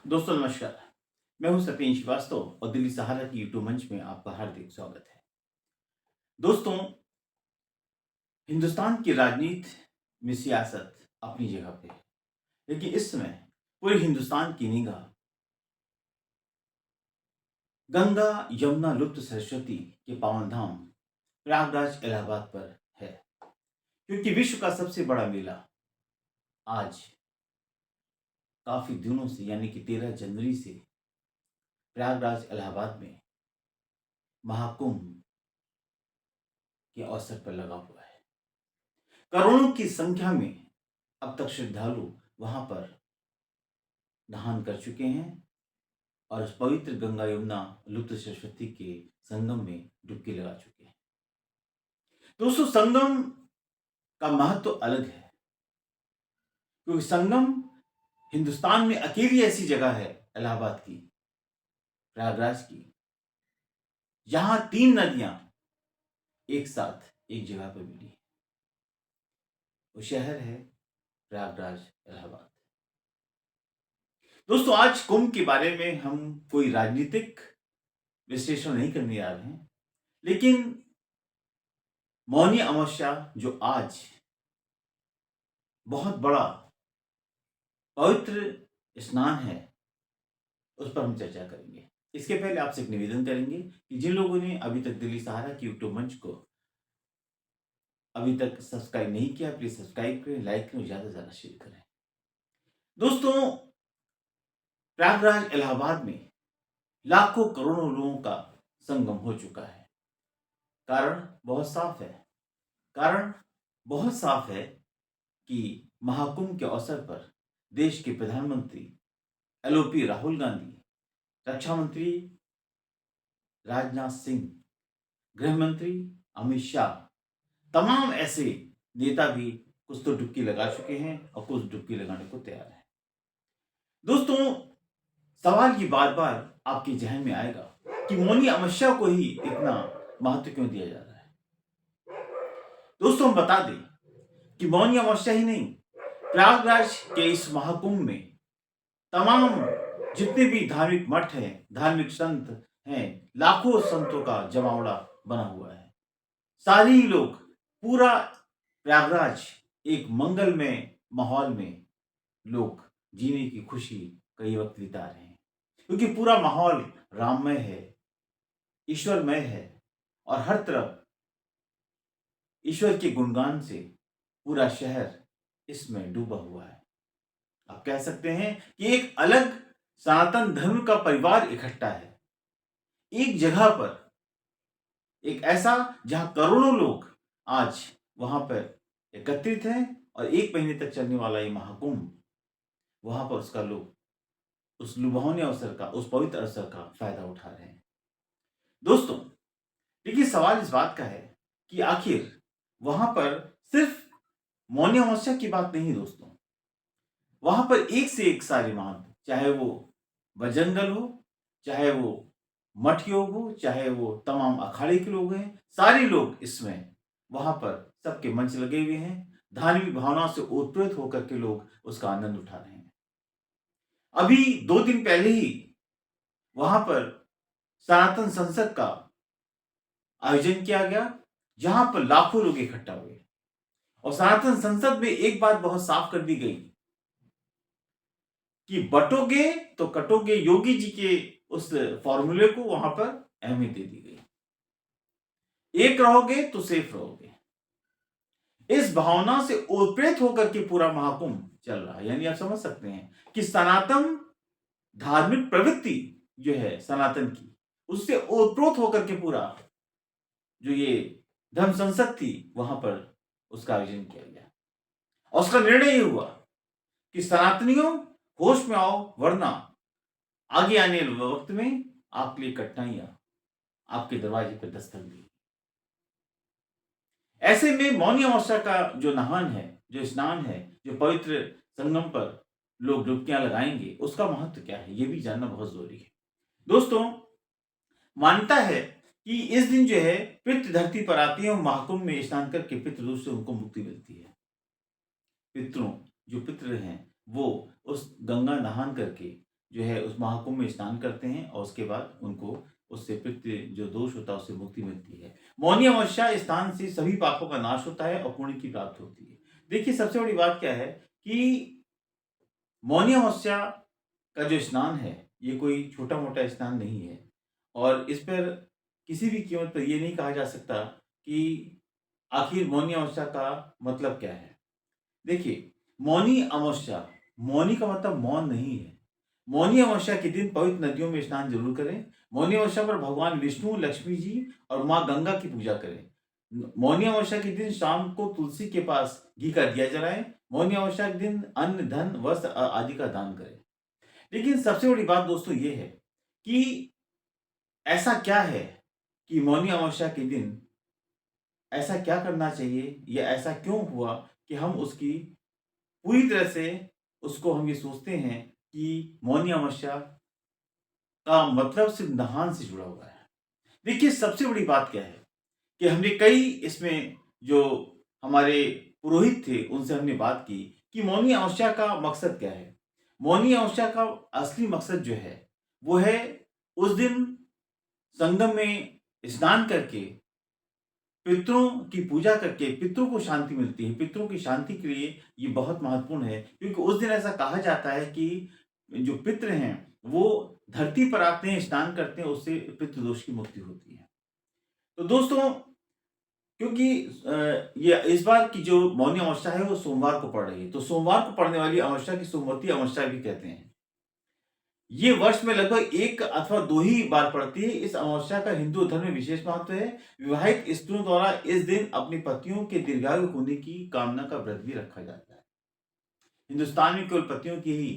दोस्तों नमस्कार। मैं हूं सत्येन श्रीवास्तव और दिल्ली सहारा की यूट्यूब मंच में आपका हार्दिक स्वागत है। दोस्तों, हिंदुस्तान की राजनीति में सियासत अपनी जगह पे है, लेकिन इस समय पूरे हिंदुस्तान की निगाह गंगा यमुना लुप्त सरस्वती के पावन धाम प्रयागराज इलाहाबाद पर है, क्योंकि विश्व का सबसे बड़ा मेला आज काफी दिनों से यानी कि 13 जनवरी से प्रयागराज इलाहाबाद में महाकुंभ के अवसर पर लगा हुआ है। करोड़ों की संख्या में अब तक श्रद्धालु वहां पर नहान कर चुके हैं और उस पवित्र गंगा यमुना लुप्त सरस्वती के संगम में डुबकी लगा चुके हैं। दोस्तों, संगम का महत्व तो अलग है, क्योंकि संगम हिंदुस्तान में अकेली ऐसी जगह है, इलाहाबाद की, प्रयागराज की, जहां 3 नदियां एक साथ एक जगह पर मिली है। वो शहर है प्रयागराज, इलाहाबाद। दोस्तों, आज कुंभ के बारे में हम कोई राजनीतिक विश्लेषण नहीं करने जा रहे हैं, लेकिन मौनी अमावस्या जो आज बहुत बड़ा पवित्र स्नान है, उस पर हम चर्चा करेंगे। इसके पहले आपसे एक निवेदन करेंगे कि जिन लोगों ने अभी तक दिल्ली सहारा की यूट्यूब मंच को अभी तक सब्सक्राइब नहीं किया, प्लीज सब्सक्राइब करें, लाइक करें, ज्यादा से ज्यादा शेयर करें। दोस्तों, प्रयागराज इलाहाबाद में लाखों करोड़ों लोगों का संगम हो चुका है। कारण बहुत साफ है। कारण बहुत साफ है कि महाकुंभ के अवसर पर देश के प्रधानमंत्री एलओपी राहुल गांधी, रक्षा मंत्री राजनाथ सिंह, गृह मंत्री अमित शाह, तमाम ऐसे नेता भी कुछ तो डुबकी लगा चुके हैं और कुछ डुबकी लगाने को तैयार हैं। दोस्तों, सवाल ये बार बार आपके जहन में आएगा कि मौनी अमावस्या को ही इतना महत्व क्यों दिया जा रहा है। दोस्तों, हम बता दें कि मौनी अमावस्या ही नहीं, प्रयागराज के इस महाकुंभ में तमाम जितने भी धार्मिक मठ हैं, धार्मिक संत हैं, लाखों संतों का जमावड़ा बना हुआ है। सारे ही लोग, पूरा प्रयागराज एक मंगलमय माहौल में लोग जीने की खुशी कई वक्त बिता रहे हैं, क्योंकि पूरा माहौल राममय है, ईश्वरमय है और हर तरफ ईश्वर के गुणगान से पूरा शहर इसमें डूबा हुआ है। आप कह सकते हैं कि एक अलग सनातन धर्म का परिवार इकट्ठा है एक जगह पर, एक ऐसा जहां करोड़ों लोग आज वहां पर एकत्रित हैं और 1 महीने तक चलने वाला ये महाकुंभ, वहां पर उसका लोग उस लुभावने अवसर का, उस पवित्र अवसर का फायदा उठा रहे हैं। दोस्तों, देखिए, सवाल इस बात का है कि आखिर वहां पर सिर्फ मौनी अमावस्या की बात नहीं दोस्तों, वहां पर एक से एक सारे महंत, चाहे वो बजरंगदल हो, चाहे वो मठ योग हो, चाहे वो तमाम अखाड़े के लोग हैं, सारे लोग इसमें वहां पर सबके मंच लगे हुए हैं। धार्मिक भावनाओं से ओतप्रोत होकर के लोग उसका आनंद उठा रहे हैं। अभी 2 दिन पहले ही वहां पर सनातन संसद का आयोजन किया गया, जहां पर लाखों लोग इकट्ठा हुए और सनातन संसद में एक बात बहुत साफ कर दी गई कि बटोगे तो कटोगे, योगी जी के उस फॉर्मूले को वहां पर अहमियत दे दी गई। एक रहोगे तो सेफ रहोगे। इस भावना से ओतप्रोत होकर के पूरा महाकुंभ चल रहा है। यानी आप समझ सकते हैं कि सनातन धार्मिक प्रवृत्ति जो है सनातन की, उससे ओतप्रोत होकर के पूरा जो ये धर्म संसद थी, वहां पर उसका आयोजन किया गया और उसका निर्णय ये हुआ कि सनातनियों, होश में आओ, वरना आगे आने वाले वक्त में आपके लिए कठिनाइयां आपके दरवाजे पर दस्तक देगी। ऐसे में मौनी अमावस्या का जो नहान है, जो स्नान है, जो पवित्र संगम पर लोग डुबकियां लगाएंगे, उसका महत्व क्या है, यह भी जानना बहुत जरूरी है। दोस्तों, मान्यता है कि इस दिन जो है पितृ धरती पर आती है और महाकुंभ में स्नान करके पितृदोष से उनको मुक्ति मिलती है। पितरों, जो पितृ हैं, वो उस गंगा नहान करके जो है उस महाकुंभ में स्नान करते हैं और उसके बाद उनको उससे पितृ जो दोष होता है उससे मुक्ति मिलती है। मौनी अमावस्या स्नान से सभी पापों का नाश होता है और पुण्य की प्राप्ति होती है। देखिए सबसे बड़ी बात क्या है कि मौनी अमावस्या का जो स्नान है, ये कोई छोटा-मोटा स्नान नहीं है और इस पर किसी भी कीमत पर ये नहीं कहा जा सकता कि आखिर मौनी अमावस्या का मतलब क्या है? देखिए, मौनी अमावस्या, मौनी का मतलब मौन नहीं है। मौनी अमावस्या के दिन पवित्र नदियों में स्नान ज़रूर करें। मौनी अमावस्या पर भगवान विष्णु, लक्ष्मी जी और माँ गंगा की पूजा करें। मौनी अमावस्या के दिन शाम को तुलसी के पास घी का दिया जलाएँ। मौनी अमावस्या के दिन अन्न, धन, वस्त्र आदि का दान करें। लेकिन सबसे बड़ी बात दोस्तों ये है कि ऐसा क्या है कि मौनी अमावस्या के दिन ऐसा क्या करना चाहिए या ऐसा क्यों हुआ कि हम उसकी पूरी तरह से उसको हम ये सोचते हैं कि मौनी अमावस्या का मतलब सिर्फ नहान से जुड़ा हुआ है। देखिए सबसे बड़ी बात क्या है कि हमने कई इसमें जो हमारे पुरोहित थे उनसे हमने बात की कि मौनी अमावस्या का मकसद क्या है। मौनी अमावस्या का असली मकसद जो है वो है उस दिन संगम में स्नान करके पितरों की पूजा करके पितरों को शांति मिलती है। पितरों की शांति के लिए ये बहुत महत्वपूर्ण है क्योंकि उस दिन ऐसा कहा जाता है कि जो पितृ हैं वो धरती पर आते हैं, स्नान करते हैं, उससे पितृदोष की मुक्ति होती है। तो दोस्तों क्योंकि ये इस बार की जो मौनी अमावस्या है वो सोमवार को पड़ रही है। तो सोमवार को पड़ने वाली अमावस्या की सोमवती अमावस्या भी कहते हैं। ये वर्ष में लगभग 1 अथवा 2 ही बार पड़ती है। इस अमावस्या का हिंदू धर्म में विशेष महत्व है। विवाहित स्त्रियों द्वारा इस दिन अपने पतियों के दीर्घायु होने की कामना का व्रत भी रखा जाता है। हिंदुस्तान में केवल पतियों की ही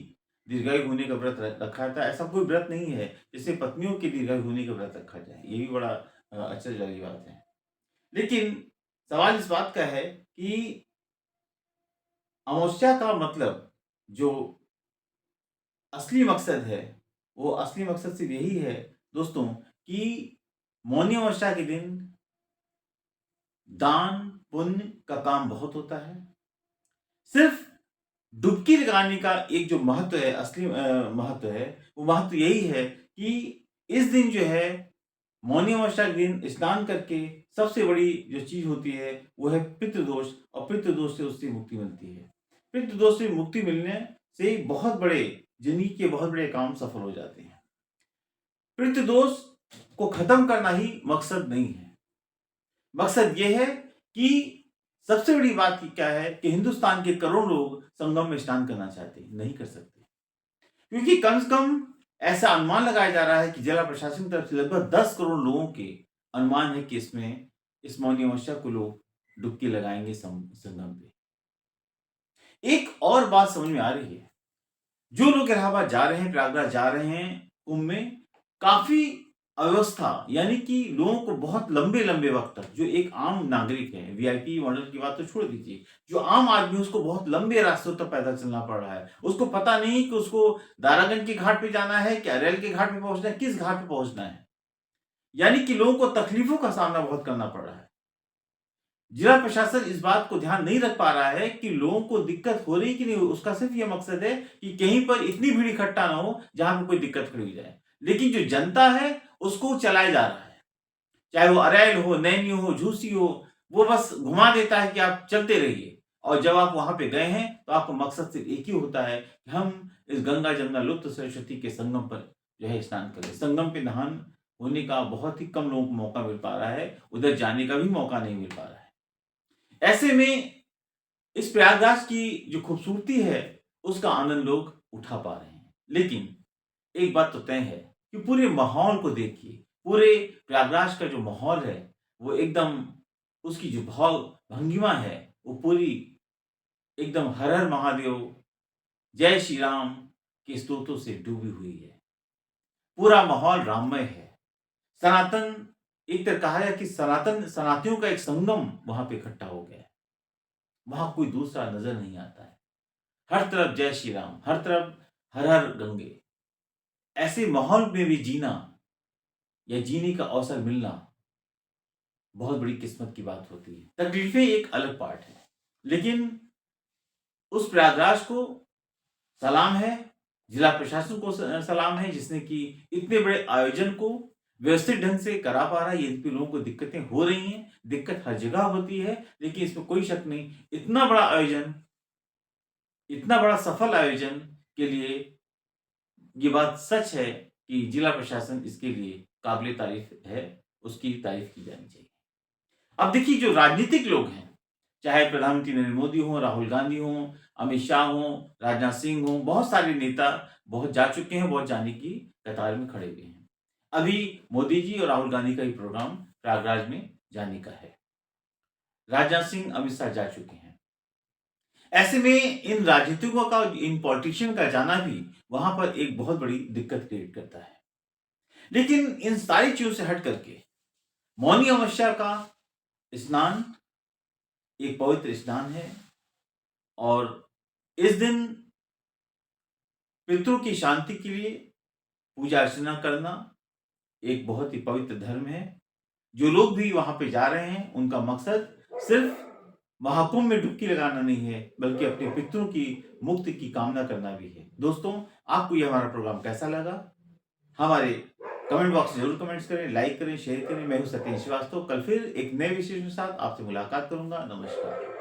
दीर्घायु होने का व्रत रखा जाता है। ऐसा कोई व्रत नहीं है जिससे पत्नियों के दीर्घायु होने का व्रत रखा जाए। ये भी बड़ा आश्चर्य वाली बात है। लेकिन सवाल इस बात का है कि अमावस्या का मतलब जो असली मकसद है, वो असली मकसद सिर्फ़ यही है दोस्तों कि मौनी अमावस्या के दिन दान, पुण्य का काम बहुत होता है। सिर्फ़ डुबकी लगाने का एक जो महत्व है, असली महत्व है, वो महत्व यही है कि इस दिन जो है मौनी अमावस्या के दिन स्नान करके सबसे बड़ी जो चीज़ होती है, वो है पितृदोष और पितृदोष से उससे मुक्ति मिलती है। पितृदोष से मुक्ति मिलने से बहुत बड़े ज़िंदगी के बहुत बड़े काम सफल हो जाते हैं। पितृदोष को खत्म करना ही मकसद नहीं है। मकसद ये है कि सबसे बड़ी बात की क्या है कि हिंदुस्तान के करोड़ों लोग संगम में स्नान करना चाहते हैं, नहीं कर सकते। क्योंकि कम से कम ऐसा अनुमान लगाया जा रहा है कि जिला प्रशासन की तरफ से लगभग 10 करोड़ लोगों के अनुमान है कि इसमें इस मौनी अमावस्या को लोग डुबकी लगाएँगे संगम पे। एक और बात समझ में आ रही है, जो लोग इलाहाबाद जा रहे हैं, प्रयागराज जा रहे हैं कुंभ में, काफ़ी अव्यवस्था यानी कि लोगों को बहुत लंबे-लंबे वक़्त तक जो एक आम नागरिक है, वीआईपी मॉडल की बात तो छोड़ दीजिए, जो आम आदमी है उसको बहुत लंबे रास्तों तक पैदल चलना पड़ रहा है। उसको पता नहीं कि उसको दारागंज के घाट पे जाना है, क्या रेल के घाट पे पहुँचना है, किस घाट पे पहुँचना है। यानी कि लोगों को तकलीफ़ों का सामना बहुत करना पड़ रहा है। जिला प्रशासन इस बात को ध्यान नहीं रख पा रहा है कि लोगों को दिक्कत हो रही कि नहीं हो, उसका सिर्फ ये मकसद है कि कहीं पर इतनी भीड़ इकट्ठा ना हो जहां पे कोई दिक्कत खड़ी हो जाए। लेकिन जो जनता है उसको चलाया जा रहा है, चाहे वो अरैल हो, नैनी हो, झूसी हो, वो बस घुमा देता है कि आप चलते रहिए और जब आप वहां पे गए हैं तो आपका मकसद सिर्फ एक ही होता है कि हम इस गंगा जमुना लुप्त सरस्वती के संगम पर जो है स्नान करें। संगम पे नहान होने का बहुत ही कम लोगों को मौका मिल पा रहा है, उधर जाने का भी मौका नहीं मिल पा रहा है। ऐसे में इस प्रयागराज की जो खूबसूरती है, उसका आनंद लोग उठा पा रहे हैं। लेकिन एक बात तो तय है कि पूरे माहौल को देखिए, पूरे प्रयागराज का जो माहौल है, वो एकदम उसकी जो भाव भंगिमा है, वो पूरी एकदम हर हर महादेव, जय श्री राम के स्तोत्रों से डूबी हुई है। पूरा माहौल राममय है। सनातन एक तरह कहा जाए कि सनातनियों का एक संगम वहाँ पे इकट्ठा हो गया है। वहाँ कोई दूसरा नज़र नहीं आता है। हर तरफ जय श्री राम, हर तरफ हर हर गंगे। ऐसे माहौल में भी जीना या जीने का अवसर मिलना बहुत बड़ी किस्मत की बात होती है। तकलीफें एक अलग पार्ट है, लेकिन उस प्रयागराज को सलाम है जिला प्रशासन को सलाम है जिसने कि इतने बड़े आयोजन को व्यवस्थित ढंग से करा पा रहा है। यद्यपि लोगों को दिक्कतें हो रही हैं, दिक्कत हर जगह होती है, लेकिन इसमें कोई शक नहीं, इतना बड़ा आयोजन, इतना बड़ा सफल आयोजन के लिए ये बात सच है कि जिला प्रशासन इसके लिए काबिल तारीफ है, उसकी तारीफ की जानी चाहिए। अब देखिए जो राजनीतिक लोग हैं, चाहे प्रधानमंत्री नरेंद्र मोदी हों, राहुल गांधी हों, अमित शाह हों, राजनाथ सिंह हों, बहुत सारे नेता बहुत जा चुके हैं, बहुत जाने की कतार में खड़े हुए हैं। अभी मोदी जी और राहुल गांधी का ही प्रोग्राम प्रयागराज में जाने का है। राजनाथ सिंह, अमित शाह जा चुके हैं। ऐसे में इन राजनीतिकों का, इन पॉलिटिशियन का जाना भी वहां पर एक बहुत बड़ी दिक्कत क्रिएट करता है। लेकिन इन सारी चीजों से हट करके मौनी अमावस्या का स्नान एक पवित्र स्नान है और इस दिन पितरों की शांति के लिए पूजा अर्चना करना एक बहुत ही पवित्र धर्म है। जो लोग भी वहां पे जा रहे हैं उनका मकसद सिर्फ महाकुंभ में डुबकी लगाना नहीं है, बल्कि अपने पितरों की मुक्ति की कामना करना भी है। दोस्तों, आपको ये हमारा प्रोग्राम कैसा लगा? हमारे कमेंट बॉक्स में जरूर कमेंट्स करें, लाइक करें, शेयर करें। मैं हूं सत्येंद्र श्रीवास्तव। कल फिर एक नए विषय के साथ आपसे मुलाकात करूंगा। नमस्कार।